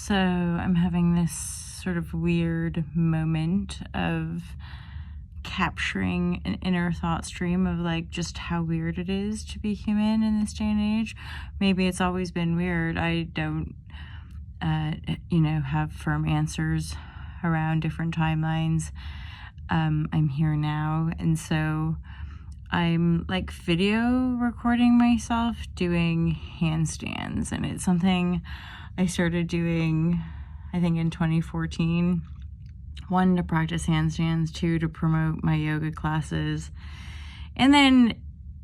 So I'm having this sort of weird moment of capturing an inner thought stream of like just how weird it is to be human in this day and age. Maybe it's always been weird. I don't, have firm answers around different timelines. I'm here now, and so I'm like video recording myself doing handstands, and it's something I started doing, I think, in 2014. One, to practice handstands, two, to promote my yoga classes. And then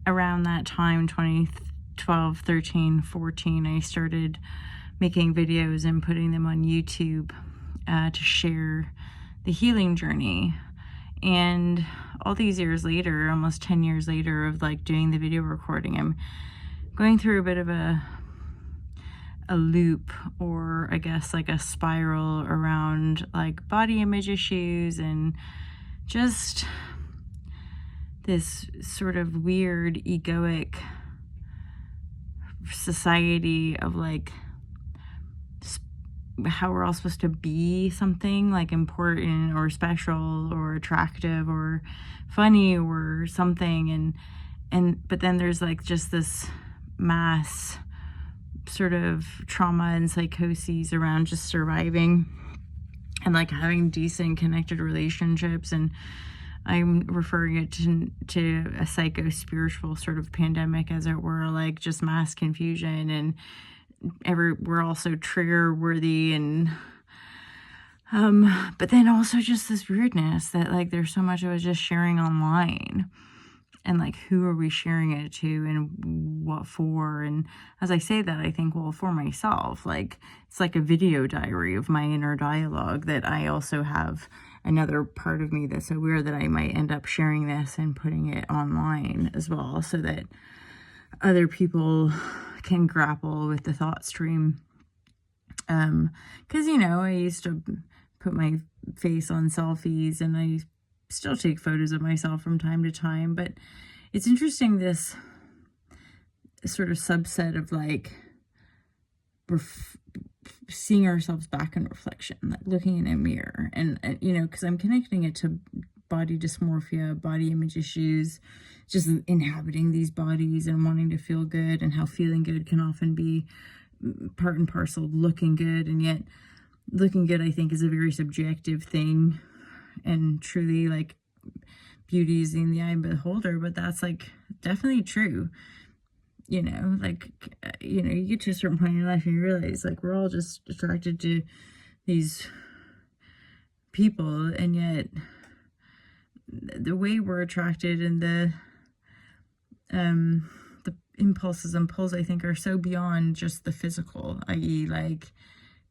around that time, 2012, 13, 14, I started making videos and putting them on YouTube to share the healing journey. And all these years later, almost 10 years later of like doing the video recording, I'm going through a bit of a loop, or I guess like a spiral around like body image issues and just this sort of weird egoic society of like how we're all supposed to be something like important or special or attractive or funny or something, but then there's like just this mass sort of trauma and psychoses around just surviving and like having decent connected relationships. And I'm referring it to a psycho-spiritual sort of pandemic, as it were, like just mass confusion, and we're also trigger worthy, and but then also just this weirdness that like there's so much of it just sharing online, and like who are we sharing it to and what for? And as I say that, I think, well, for myself, like it's like a video diary of my inner dialogue, that I also have another part of me that's so weird that I might end up sharing this and putting it online as well, so that other people can grapple with the thought stream. Because, I used to put my face on selfies, and I still take photos of myself from time to time, but it's interesting, this sort of subset of like seeing ourselves back in reflection, like looking in a mirror, and because I'm connecting it to body dysmorphia, body image issues, just inhabiting these bodies and wanting to feel good, and how feeling good can often be part and parcel of looking good. And yet looking good, I think, is a very subjective thing, and truly like beauty is in the eye of the beholder. But that's like definitely true. You get to a certain point in your life and you realize like we're all just attracted to these people, and yet the way we're attracted and the impulses and pulls, I think, are so beyond just the physical, i.e. like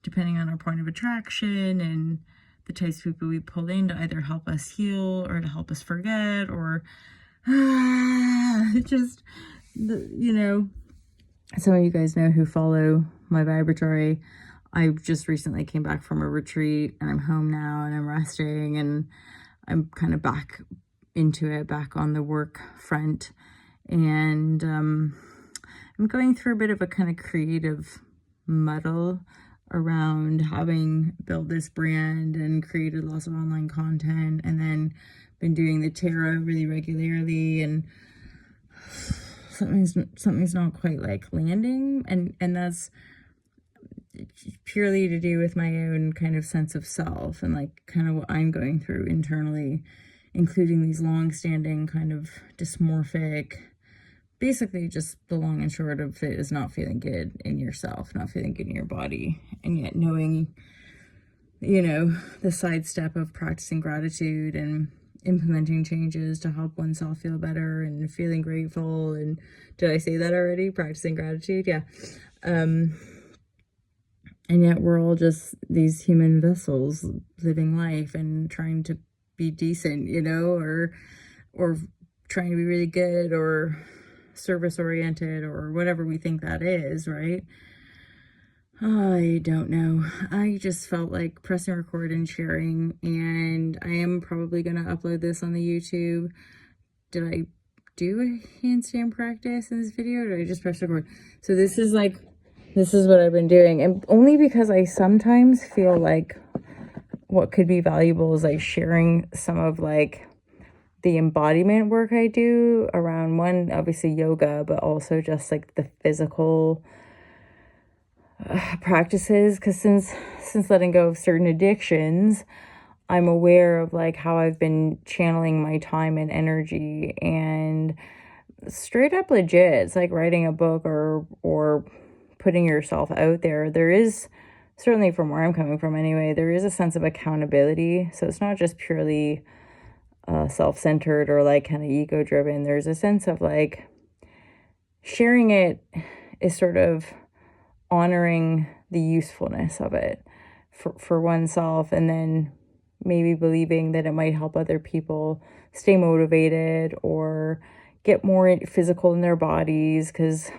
depending on our point of attraction and the types of people we pull in to either help us heal or to help us forget, or just some of you guys know who follow my vibratory. I just recently came back from a retreat, and I'm home now, and I'm resting, and I'm kind of back into it, back on the work front. And I'm going through a bit of a kind of creative muddle around having built this brand and created lots of online content, and then been doing the tarot really regularly, and something's not quite like landing, and that's purely to do with my own kind of sense of self and like kind of what I'm going through internally, including these long-standing kind of dysmorphic, basically just the long and short of it is not feeling good in yourself, not feeling good in your body, and yet knowing, the sidestep of practicing gratitude and implementing changes to help oneself feel better and feeling grateful. And did I say that already? Practicing gratitude? Yeah. And yet we're all just these human vessels living life and trying to be decent, or trying to be really good or service oriented or whatever we think that is, right? I don't know. I just felt like pressing record and sharing, and I am probably going to upload this on the YouTube. Did I do a handstand practice in this video, or did I just press record? So this is like this is what I've been doing. And only because I sometimes feel like what could be valuable is like sharing some of like the embodiment work I do around, one, obviously yoga, but also just like the physical practices. Because since letting go of certain addictions, I'm aware of like how I've been channeling my time and energy, and straight up legit, it's like writing a book or putting yourself out there. There is, certainly from where I'm coming from anyway, there is a sense of accountability. So it's not just purely self-centered or like kind of ego-driven. There's a sense of like sharing it is sort of honoring the usefulness of it for oneself, and then maybe believing that it might help other people stay motivated or get more physical in their bodies. Because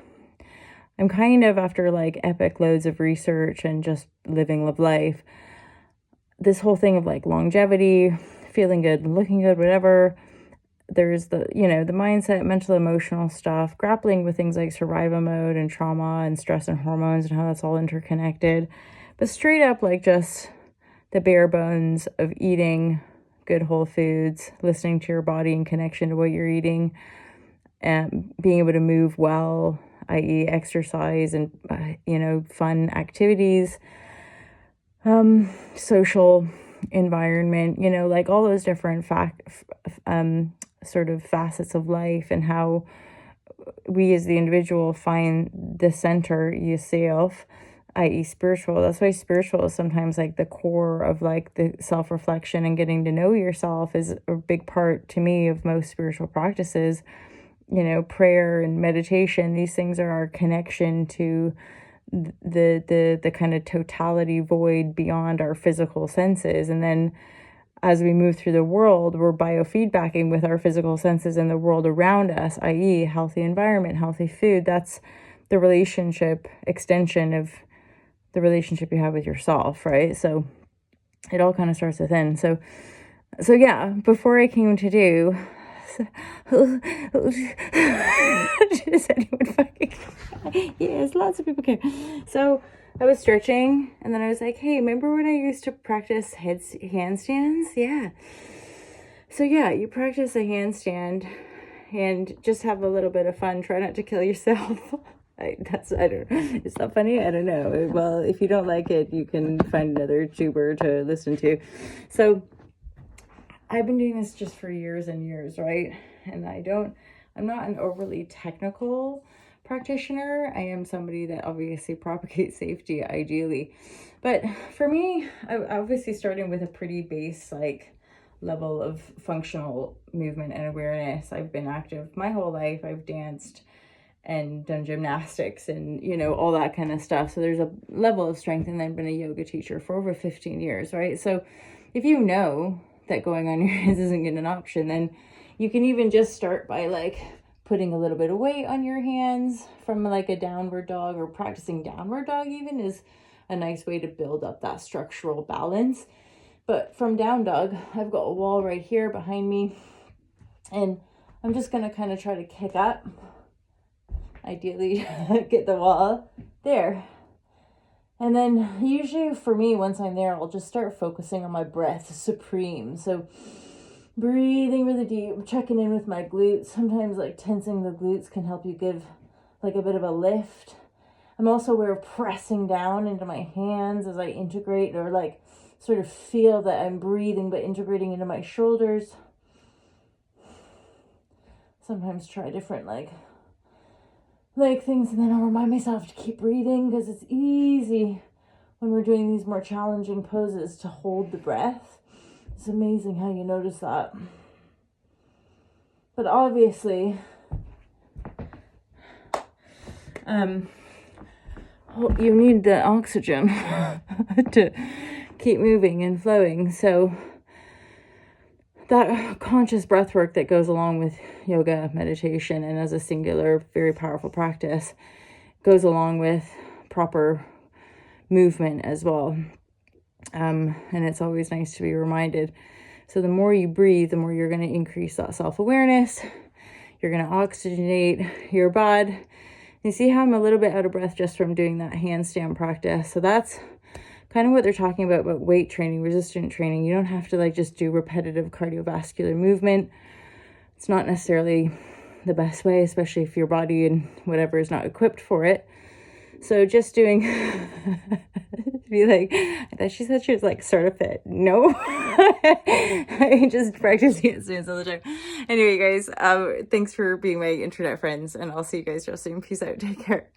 I'm kind of, after like epic loads of research and just living life, this whole thing of like longevity, feeling good, looking good, whatever. There's the, the mindset, mental, emotional stuff, grappling with things like survival mode and trauma and stress and hormones and how that's all interconnected. But straight up, like just the bare bones of eating good whole foods, listening to your body in connection to what you're eating, and being able to move well, i.e. exercise and, fun activities, social environment, like all those different sort of facets of life, and how we as the individual find the center yourself, i.e. spiritual. That's why spiritual is sometimes like the core of like the self-reflection and getting to know yourself is a big part to me of most spiritual practices. Prayer and meditation, these things are our connection to the kind of totality void beyond our physical senses. And then as we move through the world, we're biofeedbacking with our physical senses and the world around us, i.e. healthy environment, healthy food. That's the relationship extension of the relationship you have with yourself, right? So it all kind of starts within. So yeah, before I came to do does anyone fucking care? Yes, lots of people care. So I was stretching, and then I was like, hey, remember when I used to practice handstands? Yeah. So yeah, you practice a handstand and just have a little bit of fun. Try not to kill yourself. I don't know. It's not funny. I don't know. Well, if you don't like it, you can find another tuber to listen to. So I've been doing this just for years and years, right? And I'm not an overly technical practitioner. I am somebody that obviously propagates safety ideally. But for me, I obviously starting with a pretty base like level of functional movement and awareness. I've been active my whole life. I've danced and done gymnastics and, all that kind of stuff. So there's a level of strength, and then been a yoga teacher for over 15 years, right? So if you know that going on your hands isn't an option, then you can even just start by like putting a little bit of weight on your hands from like a downward dog, or practicing downward dog even is a nice way to build up that structural balance. But from down dog, I've got a wall right here behind me, and I'm just going to kind of try to kick up, ideally get the wall there. And then usually for me, once I'm there, I'll just start focusing on my breath supreme. So breathing really deep, checking in with my glutes. Sometimes like tensing the glutes can help you give like a bit of a lift. I'm also aware of pressing down into my hands as I integrate, or like sort of feel that I'm breathing but integrating into my shoulders. Sometimes try different like things, and then I'll remind myself to keep breathing, because it's easy when we're doing these more challenging poses to hold the breath. It's amazing how you notice that. But obviously, you need the oxygen to keep moving and flowing. So that conscious breath work that goes along with yoga, meditation, and as a singular, very powerful practice, goes along with proper movement as well. And it's always nice to be reminded. So the more you breathe, the more you're going to increase that self-awareness. You're going to oxygenate your blood, You see how I'm a little bit out of breath just from doing that handstand practice. So that's kind of what they're talking about weight training, resistant training. You don't have to like just do repetitive cardiovascular movement. It's not necessarily the best way, especially if your body and whatever is not equipped for it. So just doing, be like, I thought she said she was like sort of fit. No, I just practice handstands all the time. Anyway, guys, thanks for being my internet friends, and I'll see you guys real soon. Peace out. Take care.